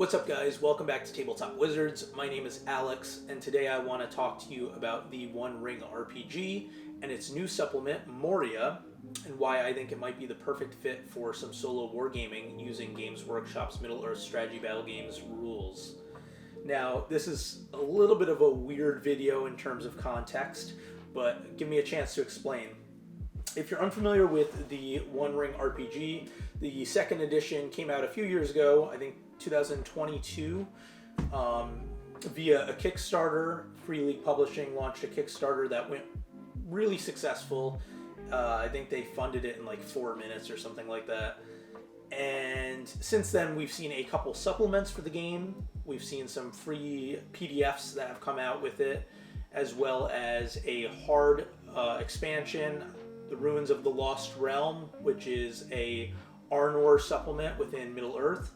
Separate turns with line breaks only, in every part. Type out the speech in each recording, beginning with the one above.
What's up, guys? Welcome back to Tabletop Wizards. My name is Alex, and today I want to talk to you about the One Ring RPG and its new supplement, Moria, and why I think it might be the perfect fit for some solo wargaming using Games Workshop's Middle-earth strategy battle games rules. Now, this is a little bit of a weird video in terms of context, but give me a chance to explain. If you're unfamiliar with the One Ring RPG, the second edition came out a few years ago, I think 2022, via a Kickstarter. Free League Publishing launched a Kickstarter that went really successful. I think they funded it in like 4 minutes or something like that. And since then, we've seen a couple supplements for the game. We've seen some free PDFs that have come out with it, as well as a hard expansion, The Ruins of the Lost Realm, which is a Arnor supplement within Middle-earth.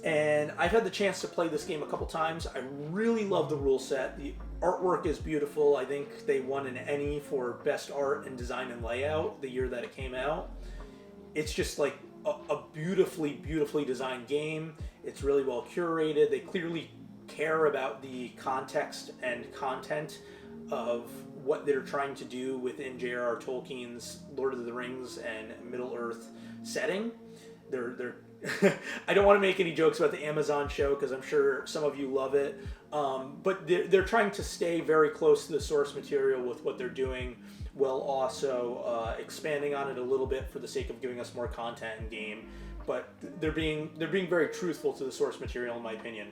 And I've had the chance to play this game a couple times. I really love the rule set. The artwork is beautiful. I think they won an Emmy for Best Art and Design and Layout the year that it came out. It's just like a beautifully, beautifully designed game. It's really well curated. They clearly care about the context and content of what they're trying to do within J.R.R. Tolkien's Lord of the Rings and Middle-earth setting. They're I don't want to make any jokes about the Amazon show because I'm sure some of you love it, but they're trying to stay very close to the source material with what they're doing, while also expanding on it a little bit for the sake of giving us more content in game. But they're being very truthful to the source material, in my opinion.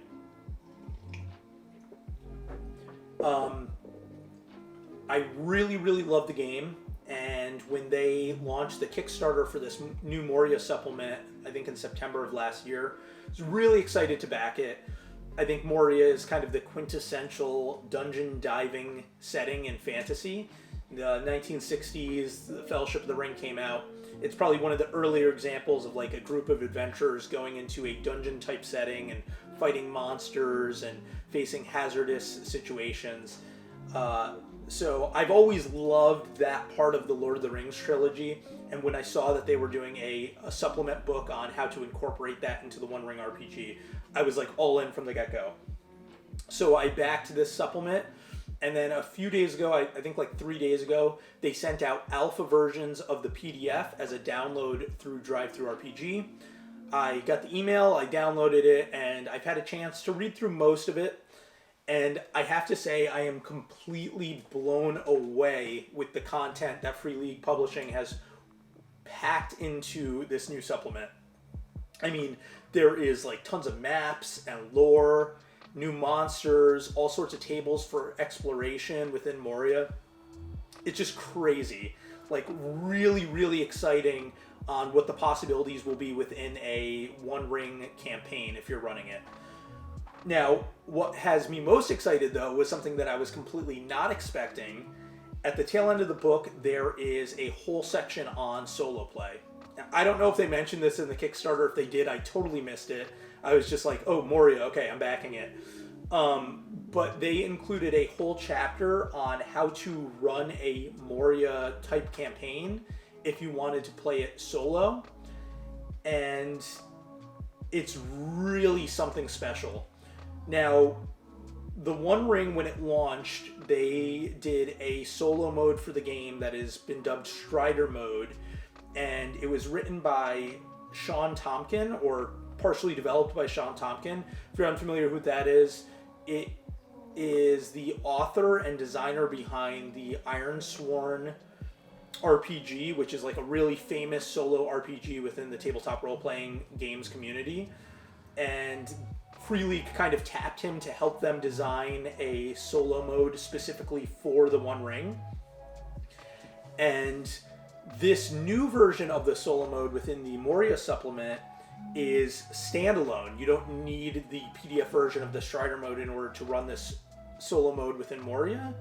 I really, really love the game. And when they launched the Kickstarter for this new Moria supplement, I think in September of last year, I was really excited to back it. I think Moria is kind of the quintessential dungeon diving setting in fantasy. The 1960s, the Fellowship of the Ring came out. It's probably one of the earlier examples of like a group of adventurers going into a dungeon type setting and fighting monsters and facing hazardous situations. So I've always loved that part of the Lord of the Rings trilogy, and when I saw that they were doing a supplement book on how to incorporate that into the One Ring RPG, I was like all in from the get-go. So I backed this supplement, and then a few days ago, I think like 3 days ago, they sent out alpha versions of the PDF as a download through DriveThruRPG. I got the email, I downloaded it, and I've had a chance to read through most of it. And I have to say, I am completely blown away with the content that Free League Publishing has packed into this new supplement. I mean, there is like tons of maps and lore, new monsters, all sorts of tables for exploration within Moria. It's just crazy. Like really, really exciting on what the possibilities will be within a One Ring campaign if you're running it. Now, what has me most excited, though, was something that I was completely not expecting. At the tail end of the book, there is a whole section on solo play. Now, I don't know if they mentioned this in the Kickstarter. If they did, I totally missed it. I was just like, oh, Moria, okay, I'm backing it. But they included a whole chapter on how to run a Moria-type campaign if you wanted to play it solo. And it's really something special. Now, the One Ring, when it launched, they did a solo mode for the game that has been dubbed Strider Mode, and it was written by Sean Tompkin, or partially developed by Sean Tompkin. If you're unfamiliar with who that is, it is the author and designer behind the Ironsworn RPG, which is like a really famous solo RPG within the tabletop role-playing games community. And Free League kind of tapped him to help them design a solo mode specifically for the One Ring. And this new version of the solo mode within the Moria supplement is standalone. You don't need the PDF version of the Strider mode in order to run this solo mode within Moria.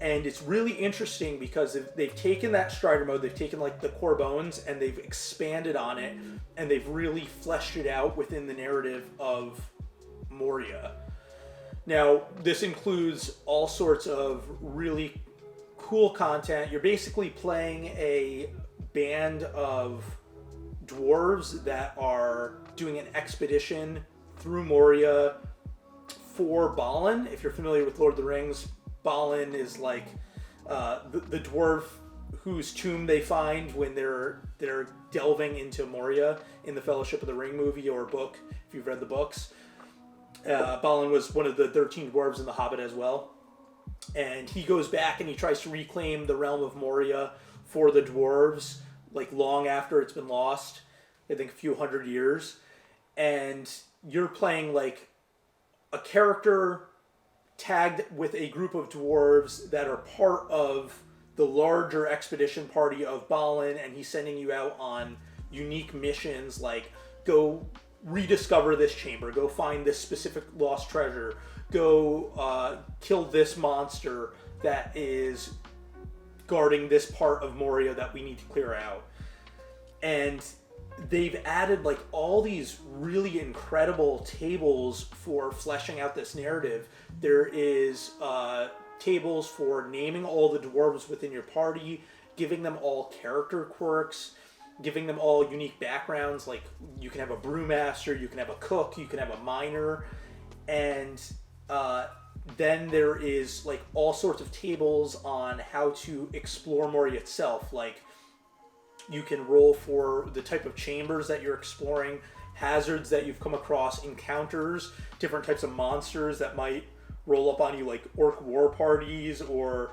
And it's really interesting because they've taken that Strider mode, they've taken like the core bones, and they've expanded on it, and they've really fleshed it out within the narrative of Moria. Now, this includes all sorts of really cool content. You're basically playing a band of dwarves that are doing an expedition through Moria for Balin. If you're familiar with Lord of the Rings, Balin is like the dwarf whose tomb they find when they're delving into Moria in the Fellowship of the Ring movie or book, if you've read the books. Balin was one of the 13 dwarves in The Hobbit as well. And he goes back and he tries to reclaim the realm of Moria for the dwarves, like long after it's been lost, I think a few hundred years. And you're playing like a character tagged with a group of dwarves that are part of the larger expedition party of Balin, and he's sending you out on unique missions like go rediscover this chamber, go find this specific lost treasure, go kill this monster that is guarding this part of Moria that we need to clear out. And they've added like all these really incredible tables for fleshing out this narrative. There is tables for naming all the dwarves within your party, giving them all character quirks, giving them all unique backgrounds. Like you can have a brewmaster, you can have a cook, you can have a miner, and then there is like all sorts of tables on how to explore Moria itself. Like you can roll for the type of chambers that you're exploring, hazards that you've come across, encounters, different types of monsters that might roll up on you, like orc war parties or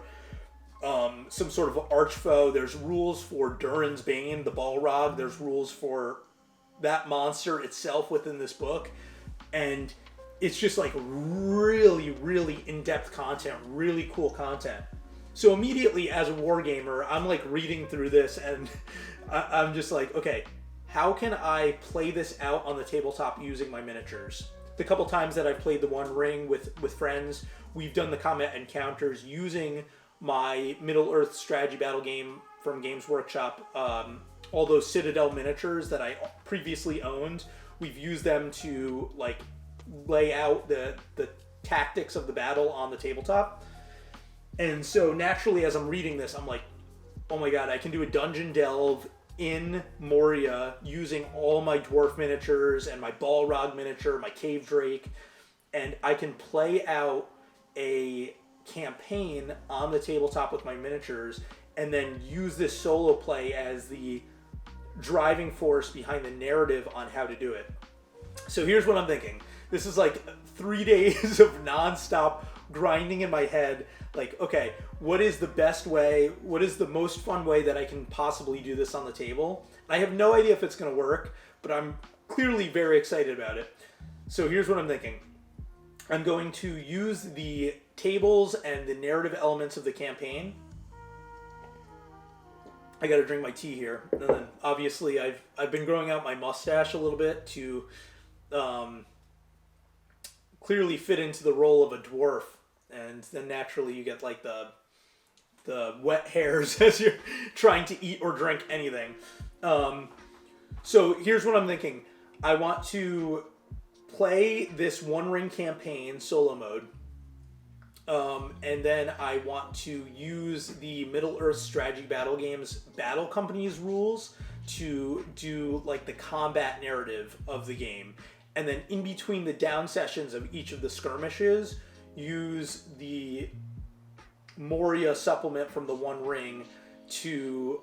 some sort of archfoe. There's rules for Durin's Bane, the Balrog. There's rules for that monster itself within this book. And it's just like really, really in-depth content, really cool content. So immediately as a wargamer, I'm like reading through this and I'm just like, okay, how can I play this out on the tabletop using my miniatures? The couple times that I've played the One Ring with friends, we've done the combat encounters using my Middle-earth strategy battle game from Games Workshop. All those Citadel miniatures that I previously owned, we've used them to like lay out the tactics of the battle on the tabletop. And so naturally as I'm reading this, I'm like, oh my god, I can do a dungeon delve in Moria using all my dwarf miniatures and my Balrog miniature, my Cave Drake, and I can play out a campaign on the tabletop with my miniatures and then use this solo play as the driving force behind the narrative on how to do it. So here's what I'm thinking. This is like 3 days of nonstop grinding in my head. Like, okay, what is the best way? What is the most fun way that I can possibly do this on the table? I have no idea if it's going to work, but I'm clearly very excited about it. So here's what I'm thinking. I'm going to use the tables and the narrative elements of the campaign. I got to drink my tea here. And then obviously I've been growing out my mustache a little bit to clearly fit into the role of a dwarf. And then naturally you get like the wet hairs as you're trying to eat or drink anything. So here's what I'm thinking. I want to play this One Ring campaign solo mode. And then I want to use the Middle-earth strategy battle games battle companies rules to do like the combat narrative of the game. And then in between the down sessions of each of the skirmishes, use the Moria supplement from the One Ring to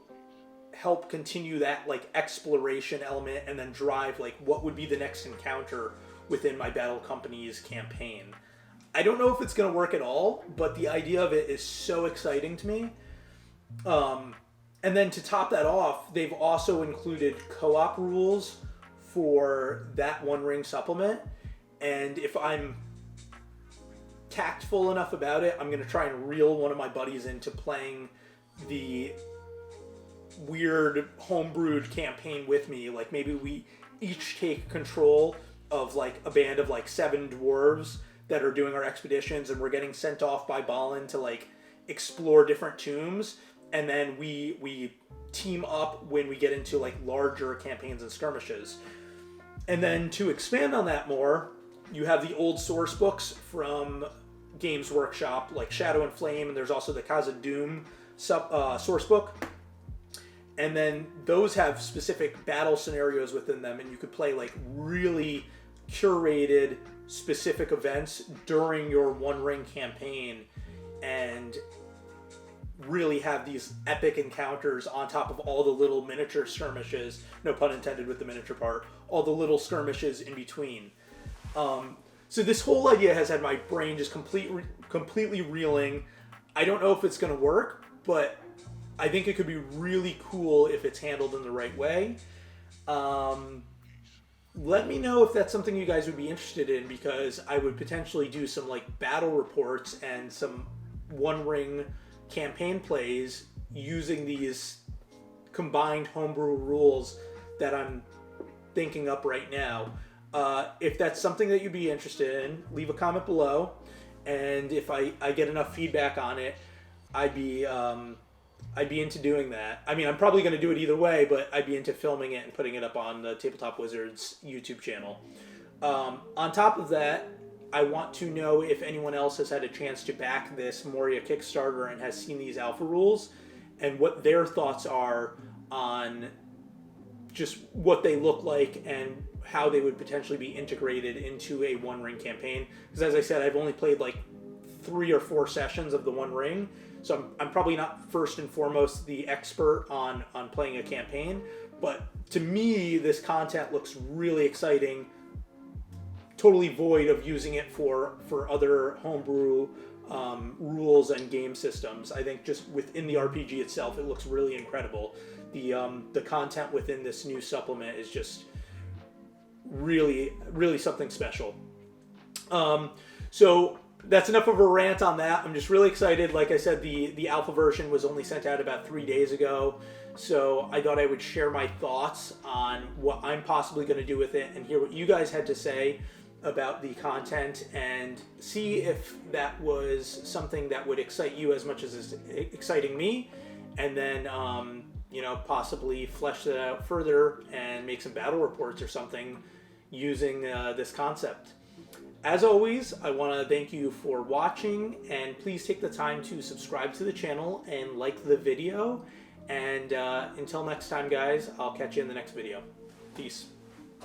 help continue that like exploration element and then drive like what would be the next encounter within my battle company's campaign. I don't know if it's going to work at all, but the idea of it is so exciting to me. And then to top that off, they've also included co-op rules for that One Ring supplement. And if I'm tactful enough about it, I'm going to try and reel one of my buddies into playing the weird homebrewed campaign with me. Like maybe we each take control of like a band of like 7 dwarves that are doing our expeditions, and we're getting sent off by Balin to like explore different tombs, and then we team up when we get into like larger campaigns and skirmishes. And then to expand on that more, you have the old source books from Games Workshop, like Shadow and Flame, and there's also the Khazad-dûm source book. And then those have specific battle scenarios within them, and you could play like really curated specific events during your One Ring campaign and really have these epic encounters on top of all the little miniature skirmishes, no pun intended with the miniature part, all the little skirmishes in between. So this whole idea has had my brain just completely reeling. I don't know if it's going to work, but I think it could be really cool if it's handled in the right way. Let me know if that's something you guys would be interested in, because I would potentially do some like battle reports and some One Ring campaign plays using these combined homebrew rules that I'm thinking up right now. If that's something that you'd be interested in, leave a comment below, and if I get enough feedback on it, I'd be into doing that. I mean, I'm probably going to do it either way, but I'd be into filming it and putting it up on the Tabletop.wizardz YouTube channel. On top of that, I want to know if anyone else has had a chance to back this Moria Kickstarter and has seen these alpha rules, and what their thoughts are on just what they look like and how they would potentially be integrated into a One Ring campaign. Because as I said, I've only played like 3 or 4 sessions of the One Ring, so I'm probably not first and foremost the expert on playing a campaign, but to me this content looks really exciting, totally void of using it for other homebrew rules and game systems. I think just within the RPG itself, it looks really incredible. The content within this new supplement is just really something special. So that's enough of a rant on that. I'm just really excited. Like I said, the alpha version was only sent out about 3 days ago, so I thought I would share my thoughts on what I'm possibly going to do with it and hear what you guys had to say about the content and see if that was something that would excite you as much as it's exciting me, and then possibly flesh that out further and make some battle reports or something using this concept. As always, I want to thank you for watching, and please take the time to subscribe to the channel and like the video. And until next time, guys, I'll catch you in the next video. Peace.